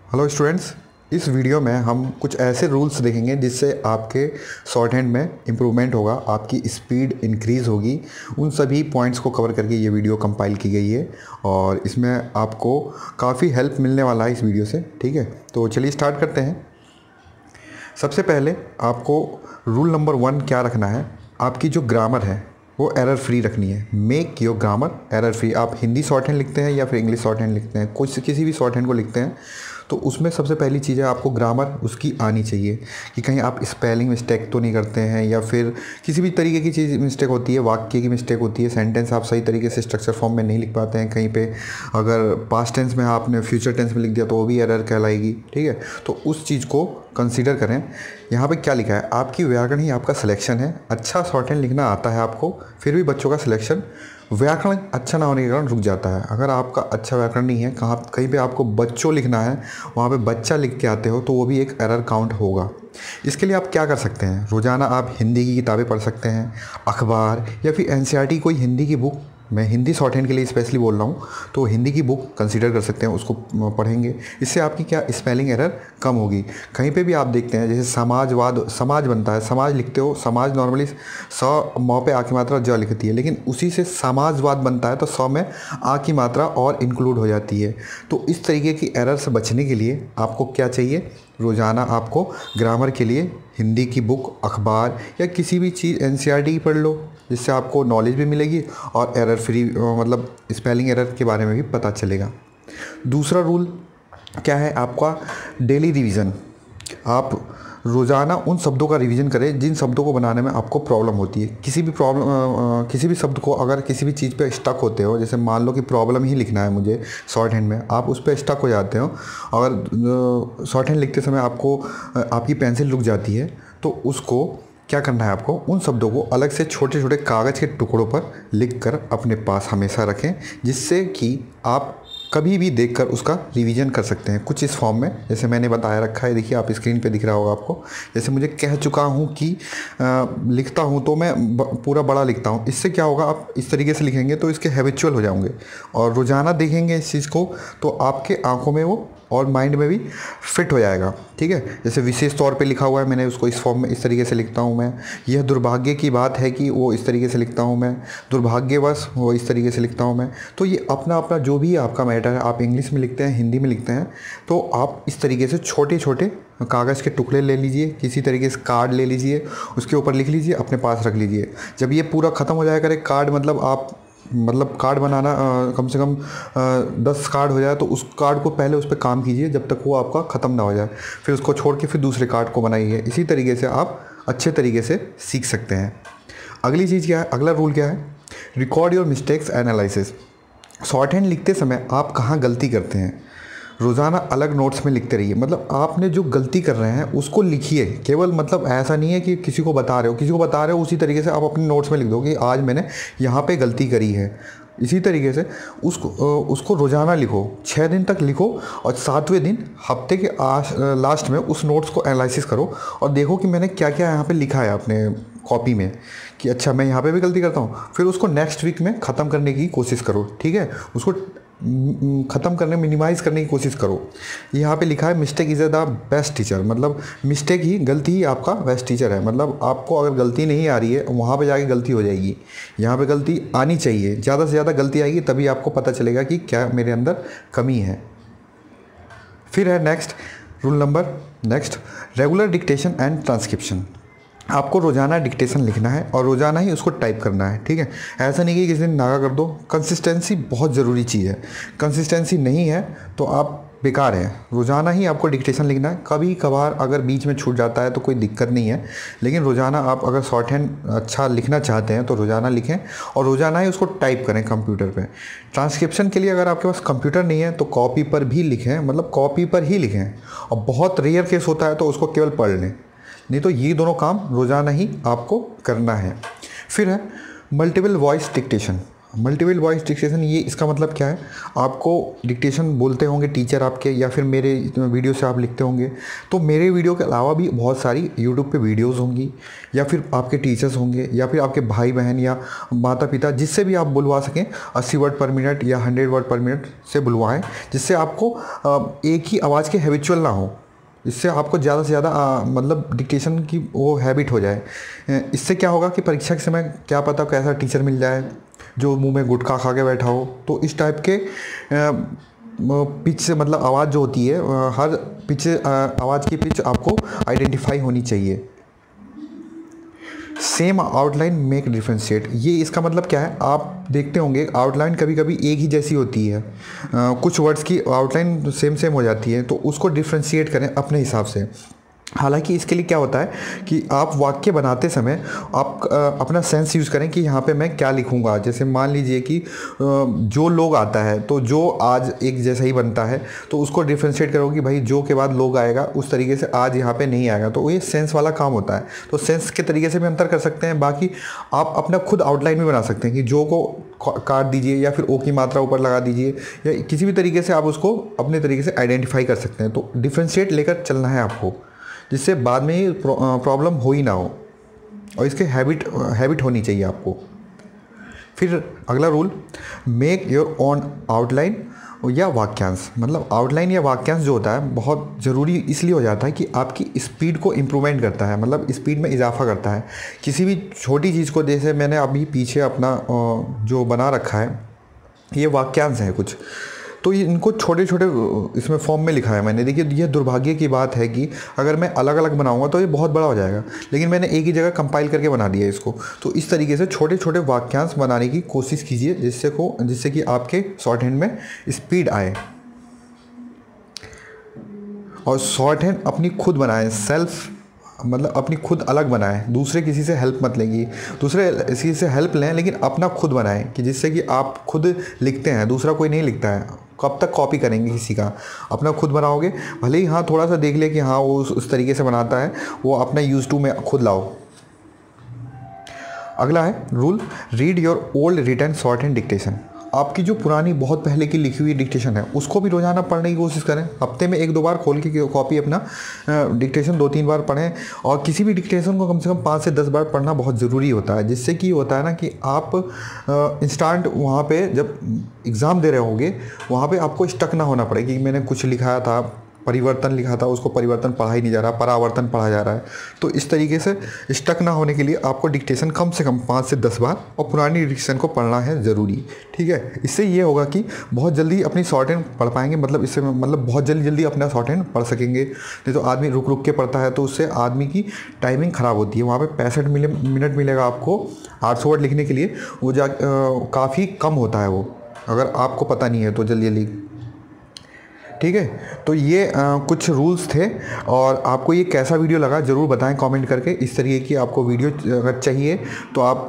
Hello students, इस video में हम कुछ ऐसे रूल्स देखेंगे जिससे आपके शॉर्ट हैंड में इम्प्रूवमेंट होगा, आपकी स्पीड इंक्रीज़ होगी। उन सभी पॉइंट्स को कवर करके ये वीडियो कंपाइल की गई है और इसमें आपको काफ़ी हेल्प मिलने वाला है इस वीडियो से। ठीक है, तो चलिए स्टार्ट करते हैं। सबसे पहले आपको रूल नंबर 1 क्या रखना है, आपकी जो ग्रामर है वो एरर फ्री रखनी है। Make your grammar error free. आप हिंदी शॉर्ट हैंड लिखते हैं या फिर इंग्लिश शॉर्ट हैंड लिखते हैं, किसी भी शॉर्ट हैंड को लिखते हैं तो उसमें सबसे पहली चीज़ है आपको ग्रामर उसकी आनी चाहिए कि कहीं आप स्पेलिंग मिस्टेक तो नहीं करते हैं या फिर किसी भी तरीके की चीज़ मिस्टेक होती है, वाक्य की मिस्टेक होती है, सेंटेंस आप सही तरीके से स्ट्रक्चर फॉर्म में नहीं लिख पाते हैं। कहीं पे अगर पास्ट टेंस में आपने फ्यूचर टेंस में लिख दिया तो वो भी एरर कहलाएगी। ठीक है, तो उस चीज़ को कंसीडर करें। यहाँ पे क्या लिखा है, आपकी व्याकरण ही आपका सिलेक्शन है। अच्छा शॉर्ट हैंड लिखना आता है आपको, फिर भी बच्चों का सिलेक्शन व्याकरण अच्छा ना होने के कारण रुक जाता है। अगर आपका अच्छा व्याकरण नहीं है, कहीं पे आपको बच्चों लिखना है, वहाँ पे बच्चा लिख के आते हो तो वो भी एक एरर काउंट होगा। इसके लिए आप क्या कर सकते हैं, रोज़ाना आप हिंदी की किताबें पढ़ सकते हैं, अखबार या फिर एनसीईआरटी कोई हिंदी की बुक, मैं हिंदी शॉर्ट हैंड के लिए स्पेशली बोल रहा हूँ, तो हिंदी की बुक कंसीडर कर सकते हैं, उसको पढ़ेंगे। इससे आपकी क्या स्पेलिंग एरर कम होगी। कहीं पे भी आप देखते हैं जैसे समाजवाद, समाज बनता है, समाज लिखते हो, समाज नॉर्मली मौ पे आ की मात्रा ज लिखती है, लेकिन उसी से समाजवाद बनता है तो सौ में आ की मात्रा और इंक्लूड हो जाती है। तो इस तरीके की एरर से बचने के लिए आपको क्या चाहिए, रोज़ाना आपको ग्रामर के लिए हिंदी की बुक, अखबार या किसी भी चीज़ एनसीईआरटी की पढ़ लो, जिससे आपको नॉलेज भी मिलेगी और एरर फ्री मतलब स्पेलिंग एरर के बारे में भी पता चलेगा। दूसरा रूल क्या है, आपका डेली रिवीजन। आप रोज़ाना उन शब्दों का रिवीजन करें जिन शब्दों को बनाने में आपको प्रॉब्लम होती है। किसी भी शब्द को अगर किसी भी चीज़ पे स्टक होते हो, जैसे मान लो कि प्रॉब्लम ही लिखना है मुझे शॉर्ट हैंड में, आप उस पर स्टक हो जाते हो। अगर शॉर्ट हैंड लिखते समय आपको आपकी पेंसिल रुक जाती है तो उसको क्या करना है, आपको उन शब्दों को अलग से छोटे छोटे कागज़ के टुकड़ों पर लिख कर अपने पास हमेशा रखें, जिससे कि आप कभी भी देखकर उसका रिवीजन कर सकते हैं। कुछ इस फॉर्म में जैसे मैंने बताया रखा है, देखिए आप स्क्रीन पे दिख रहा होगा आपको। जैसे मुझे कह चुका हूँ कि लिखता हूँ तो मैं पूरा बड़ा लिखता हूँ। इससे क्या होगा, आप इस तरीके से लिखेंगे तो इसके हैबिचुअल हो जाओगे और रोज़ाना देखेंगे इस चीज़ को तो आपके आँखों में वो और माइंड में भी फिट हो जाएगा। ठीक है, जैसे विशेष तौर पे लिखा हुआ है, मैंने उसको इस फॉर्म में इस तरीके से लिखता हूँ मैं। यह दुर्भाग्य की बात है कि वो इस तरीके से लिखता हूँ मैं, दुर्भाग्यवश वो इस तरीके से लिखता हूँ मैं। तो ये अपना अपना जो भी आपका मैटर है, आप इंग्लिश में लिखते हैं, हिंदी में लिखते हैं, तो आप इस तरीके से छोटे छोटे कागज़ के टुकड़े ले लीजिए, किसी तरीके से कार्ड ले लीजिए, उसके ऊपर लिख लीजिए, अपने पास रख लीजिए। जब ये पूरा ख़त्म हो जाएगा कार्ड, मतलब कार्ड बनाना कम से कम 10 कार्ड हो जाए तो उस कार्ड को पहले उस पर काम कीजिए जब तक वो आपका ख़त्म ना हो जाए, फिर उसको छोड़ के फिर दूसरे कार्ड को बनाइए। इसी तरीके से आप अच्छे तरीके से सीख सकते हैं। अगली चीज़ क्या है, अगला रूल क्या है, record your mistakes analysis. Short hand लिखते समय आप कहाँ गलती करते हैं, रोज़ाना अलग नोट्स में लिखते रहिए। मतलब आपने जो गलती कर रहे हैं उसको लिखिए, केवल मतलब ऐसा नहीं है कि किसी को बता रहे हो उसी तरीके से आप अपने नोट्स में लिख दो कि आज मैंने यहाँ पे गलती करी है। इसी तरीके से उसको रोज़ाना लिखो, 6 दिन तक लिखो और 7वें दिन हफ्ते के लास्ट में उस नोट्स को एनालिसिस करो और देखो कि मैंने क्या क्या यहाँ पे लिखा है अपने कॉपी में, कि अच्छा मैं यहाँ पे भी गलती करता हूँ। फिर उसको नेक्स्ट वीक में ख़त्म करने की कोशिश करो। ठीक है, उसको ख़त्म करने, मिनिमाइज़ करने की कोशिश करो। यहाँ पे लिखा है mistake is the best teacher, मतलब मिस्टेक ही, गलती ही आपका बेस्ट टीचर है। मतलब आपको अगर गलती नहीं आ रही है वहाँ पे जाके गलती हो जाएगी, यहाँ पे गलती आनी चाहिए, ज़्यादा से ज़्यादा गलती आएगी तभी आपको पता चलेगा कि क्या मेरे अंदर कमी है। फिर है next rule number, regular dictation and transcription. आपको रोज़ाना डिक्टेशन लिखना है और रोज़ाना ही उसको टाइप करना है। ठीक है, ऐसा नहीं कि किसी दिन नागा कर दो। कंसिस्टेंसी बहुत ज़रूरी चीज़ है, कंसिस्टेंसी नहीं है तो आप बेकार हैं। रोज़ाना ही आपको डिक्टेशन लिखना है। कभी कभार अगर बीच में छूट जाता है तो कोई दिक्कत नहीं है, लेकिन रोज़ाना आप अगर शॉर्ट हैंड अच्छा लिखना चाहते हैं तो रोज़ाना लिखें और रोज़ाना ही उसको टाइप करें कंप्यूटर पे। ट्रांसक्रिप्शन के लिए अगर आपके पास कंप्यूटर नहीं है तो कॉपी पर भी लिखें, मतलब कॉपी पर ही लिखें, और बहुत रेयर केस होता है तो उसको केवल पढ़ लें, नहीं तो ये दोनों काम रोज़ाना ही आपको करना है। फिर है multiple voice dictation. Multiple voice dictation, ये इसका मतलब क्या है, आपको डिक्टेशन बोलते होंगे टीचर आपके, या फिर मेरे वीडियो से आप लिखते होंगे, तो मेरे वीडियो के अलावा भी बहुत सारी यूट्यूब पे वीडियोस होंगी, या फिर आपके टीचर्स होंगे, या फिर आपके भाई बहन या माता पिता, जिससे भी आप बुलवा सकें 80 वर्ड पर मिनट या 100 वर्ड पर मिनट से बुलवाएं, जिससे आपको एक ही आवाज़ के हैबिचुअल ना हो। इससे आपको ज़्यादा से ज़्यादा मतलब डिक्टेशन की वो हैबिट हो जाए। इससे क्या होगा कि परीक्षा के समय क्या पता कैसा टीचर मिल जाए जो मुंह में गुटखा खा के बैठा हो, तो इस टाइप के पिच से मतलब आवाज़ जो होती है, हर पिच आवाज़ की पिच आपको आइडेंटिफाई होनी चाहिए। सेम आउटलाइन मेक डिफ्रेंशिएट, ये इसका मतलब क्या है, आप देखते होंगे आउटलाइन कभी कभी एक ही जैसी होती है, कुछ वर्ड्स की आउटलाइन सेम सेम हो जाती है, तो उसको डिफ्रेंशिएट करें अपने हिसाब से। हालांकि इसके लिए क्या होता है कि आप वाक्य बनाते समय आप अपना सेंस यूज़ करें कि यहाँ पे मैं क्या लिखूँगा। जैसे मान लीजिए कि जो लोग आता है, तो जो आज एक जैसा ही बनता है, तो उसको डिफ्रेंशिएट करो कि भाई जो के बाद लोग आएगा, उस तरीके से आज यहाँ पे नहीं आएगा, तो ये सेंस वाला काम होता है। तो सेंस के तरीके से भी अंतर कर सकते हैं। बाकी आप अपना खुद आउटलाइन भी बना सकते हैं कि जो को काट दीजिए, या फिर ओ की मात्रा ऊपर लगा दीजिए, या किसी भी तरीके से आप उसको अपने तरीके से आइडेंटिफाई कर सकते हैं। तो डिफ्रेंशिएट लेकर चलना है आपको, जिससे बाद में ही प्रॉब्लम हो ही ना हो, और इसके हैबिट होनी चाहिए आपको। फिर अगला rule, make your own outline या वाक्यांश। मतलब आउटलाइन या वाक्यांश जो होता है बहुत ज़रूरी इसलिए हो जाता है कि आपकी स्पीड को इम्प्रूवमेंट करता है, मतलब स्पीड में इजाफा करता है। किसी भी छोटी चीज़ को, जैसे मैंने अभी पीछे अपना जो बना रखा है, ये वाक्यांश है कुछ, तो ये इनको छोटे छोटे इसमें फॉर्म में लिखा है मैंने। देखिए ये दुर्भाग्य की बात है कि अगर मैं अलग अलग बनाऊंगा तो ये बहुत बड़ा हो जाएगा, लेकिन मैंने एक ही जगह कंपाइल करके बना दिया इसको। तो इस तरीके से छोटे छोटे वाक्यांश बनाने की कोशिश कीजिए, जिससे कि आपके शॉर्ट हैंड में स्पीड आए। और शॉर्ट हैंड अपनी खुद बनाएं, सेल्फ मतलब अपनी खुद अलग बनाएं, दूसरे किसी से हेल्प मत लेंगी, दूसरे किसी से हेल्प लें, लेकिन अपना खुद बनाएं, कि जिससे कि आप खुद लिखते हैं, दूसरा कोई नहीं लिखता है। कब तक कॉपी करेंगे किसी का, अपना खुद बनाओगे। भले ही हाँ थोड़ा सा देख ले कि हाँ वो उस तरीके से बनाता है, वो अपना यूज टू में खुद लाओ। अगला है rule, read your old written shorthand dictation. आपकी जो पुरानी बहुत पहले की लिखी हुई डिक्टेशन है, उसको भी रोज़ाना पढ़ने की कोशिश करें। हफ्ते में 1-2 बार खोल के कॉपी अपना डिक्टेशन 2-3 बार पढ़ें, और किसी भी डिक्टेशन को कम से कम 5 से 10 बार पढ़ना बहुत ज़रूरी होता है। जिससे कि होता है ना कि आप इंस्टेंट वहाँ पे जब एग्ज़ाम दे रहे होंगे, वहाँ पे आपको स्टक ना होना पड़े कि मैंने कुछ लिखाया था, परिवर्तन लिखा था, उसको परिवर्तन पढ़ा ही नहीं जा रहा, परावर्तन पढ़ा जा रहा है। तो इस तरीके से स्टक ना होने के लिए आपको डिक्टेशन कम से कम 5 से 10 बार और पुरानी डिक्टेशन को पढ़ना है ज़रूरी। ठीक है, इससे ये होगा कि बहुत जल्दी अपनी शॉर्ट हैंड पढ़ पाएंगे, मतलब इससे मतलब बहुत जल्दी अपना शॉर्ट हैंड पढ़ सकेंगे। नहीं तो आदमी रुक रुक के पढ़ता है, तो उससे आदमी की टाइमिंग ख़राब होती है। वहाँ पर 65 मिनट मिलेगा आपको 800 वर्ड लिखने के लिए, वो काफ़ी कम होता है वो, अगर आपको पता नहीं है तो जल्दी। ठीक है, तो ये कुछ रूल्स थे। और आपको ये कैसा वीडियो लगा ज़रूर बताएं कमेंट करके। इस तरीके की आपको वीडियो अगर चाहिए तो आप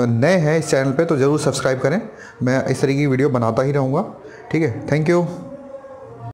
नए हैं इस चैनल पे तो ज़रूर सब्सक्राइब करें। मैं इस तरीके की वीडियो बनाता ही रहूँगा। ठीक है, थैंक यू।